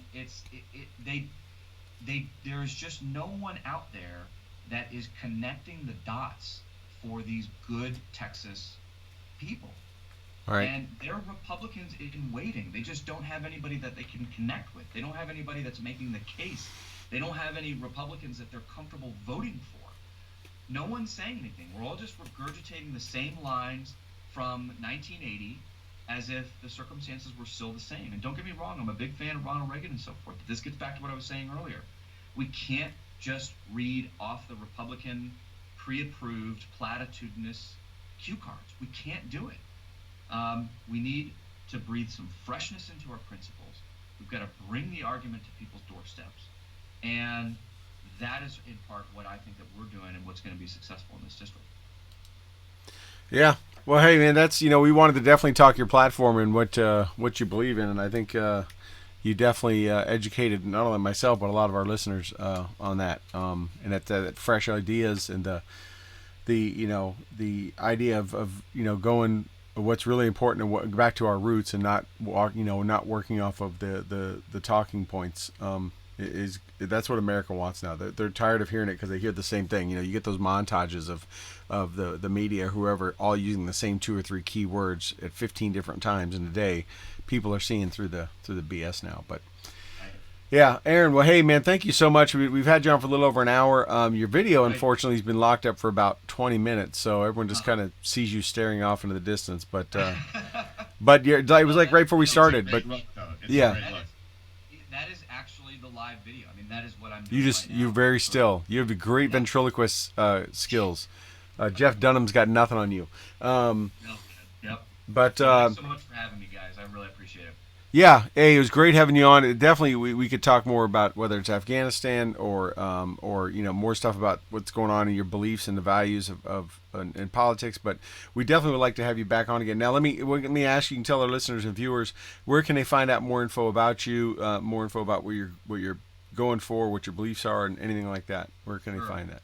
there's just no one out there that is connecting the dots for these good Texas people. Right. And they're Republicans in waiting. They just don't have anybody that they can connect with. They don't have anybody that's making the case. They don't have any Republicans that they're comfortable voting for. No one's saying anything. We're all just regurgitating the same lines from 1980 as if the circumstances were still the same. And don't get me wrong, I'm a big fan of Ronald Reagan and so forth. But this gets back to what I was saying earlier. We can't just read off the Republican pre-approved platitudinous cue cards. We can't do it. We need to breathe some freshness into our principles. We've got to bring the argument to people's doorsteps. And that is in part what I think that we're doing and what's going to be successful in this district. Yeah. Well, hey, man, that's, we wanted to definitely talk your platform and what you believe in. And I think you definitely educated not only myself, but a lot of our listeners on that. And that fresh ideas and the idea of going what's really important and back to our roots and not working off of the talking points is that's what America wants now. They're tired of hearing it because they hear the same thing. You get those montages of the media, whoever, all using the same 2 or 3 key words at 15 different times in a day. People are seeing through the BS now. But yeah, Aaron. Well, hey, man, thank you so much. We've had you on for a little over an hour. Your video, unfortunately, has been locked up for about 20 minutes, so everyone just kind of sees you staring off into the distance. But it was like right before we started. But yeah, that is actually the live video. I mean, that is what I'm doing. You're very still. You have great ventriloquist skills. Jeff Dunham's got nothing on you. Yep. But thanks so much for having me, guys. I really appreciate it. Yeah, hey, it was great having you on. Definitely, we could talk more about whether it's Afghanistan or more stuff about what's going on in your beliefs and the values of in politics. But we definitely would like to have you back on again. Now, let me ask you. You can tell our listeners and viewers where can they find out more info about you, more info about what you're going for, what your beliefs are, and anything like that. Where can they find that?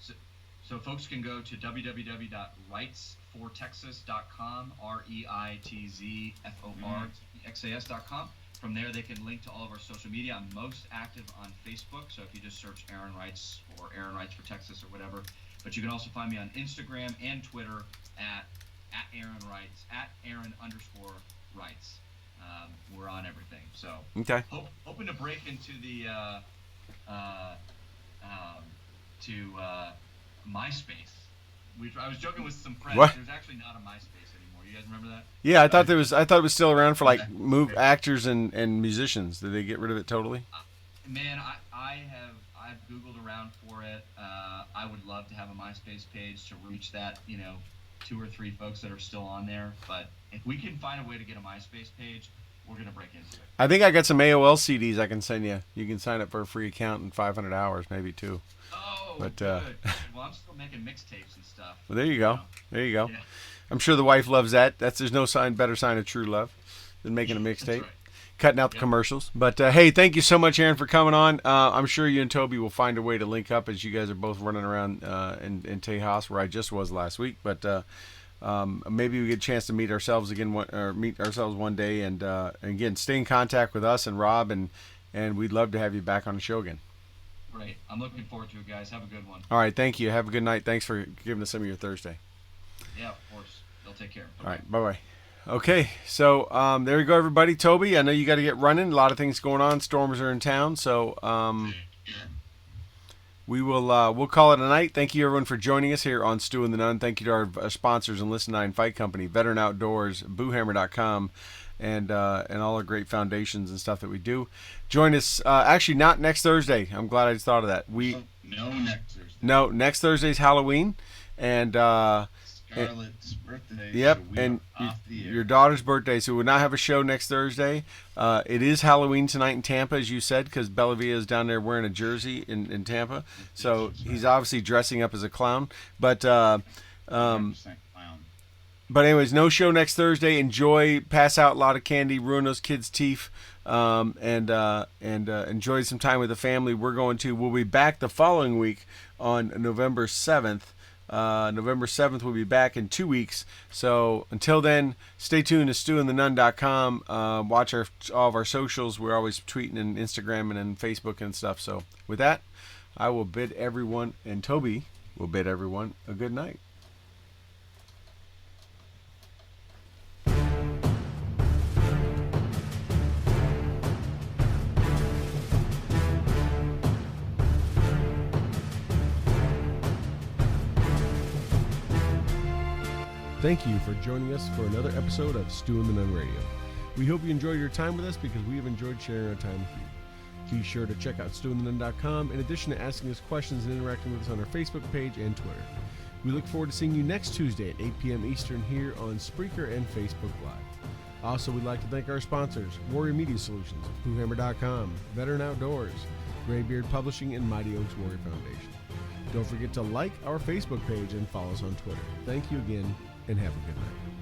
So folks can go to www.rightsfortexas.com, REITZFORTEXAS.com. From there, they can link to all of our social media. I'm most active on Facebook, so if you just search Aaron Wrights or Aaron Wrights for Texas or whatever. But you can also find me on Instagram and Twitter at Aaron Wrights, at Aaron_Wrights. We're on everything. So okay. Hoping to break into the MySpace. I was joking with some friends. What? There's actually not a MySpace anymore. You guys remember that? Yeah, I thought it was still around for like actors and musicians. Did they get rid of it totally? Man, I've Googled around for it. I would love to have a MySpace page to reach that 2 or 3 folks that are still on there. But if we can find a way to get a MySpace page, we're gonna break into it. I think I got some AOL CDs I can send you. You can sign up for a free account in 500 hours, maybe 2. Oh, but good. Well, I'm still making mixtapes and stuff. Well, there you go. There you go. Yeah. I'm sure the wife loves that. There's no better sign of true love than making a mixtape, right. Cutting out the commercials. But hey, thank you so much, Aaron, for coming on. I'm sure you and Toby will find a way to link up as you guys are both running around in Tejas, where I just was last week. But maybe we get a chance to meet ourselves one day, and again, stay in contact with us and Rob, and we'd love to have you back on the show again. Great. I'm looking forward to it, guys. Have a good one. All right. Thank you. Have a good night. Thanks for giving us some of your Thursday. Yeah, of course. They'll take care. All right. Bye-bye. Okay. So there you go, everybody. Toby, I know you got to get running. A lot of things going on. Storms are in town. So we'll call it a night. Thank you, everyone, for joining us here on Stu and the Nunn. Thank you to our sponsors and Listen 9 Fight Company, Veteran Outdoors, BooHammer.com, and all our great foundations and stuff that we do. Join us, actually not next Thursday. I'm glad I just thought of that. No, next Thursday. No, next Thursday's Halloween, and Scarlett's birthday. Yep, so and off the air. your daughter's birthday, so we'll not have a show next Thursday. It is Halloween tonight in Tampa, as you said, because Bellavia is down there wearing a jersey in Tampa, so he's obviously dressing up as a clown. But 100% clown. But anyways, no show next Thursday. Enjoy, pass out a lot of candy, ruin those kids' teeth, and enjoy some time with the family. We'll be back the following week on November 7th November 7th, we'll be back in 2 weeks. So until then, stay tuned to stewandthenunn.com. Watch all of our socials. We're always tweeting and Instagramming and Facebook and stuff. So with that, I will bid everyone, and Toby will bid everyone a good night. Thank you for joining us for another episode of Stew and the Nunn Radio. We hope you enjoyed your time with us because we have enjoyed sharing our time with you. Be sure to check out stewandthenunn.com in addition to asking us questions and interacting with us on our Facebook page and Twitter. We look forward to seeing you next Tuesday at 8 p.m. Eastern here on Spreaker and Facebook Live. Also, we'd like to thank our sponsors, Warrior Media Solutions, PoohHammer.com, Veteran Outdoors, Graybeard Publishing, and Mighty Oaks Warrior Foundation. Don't forget to like our Facebook page and follow us on Twitter. Thank you again, and have a good night.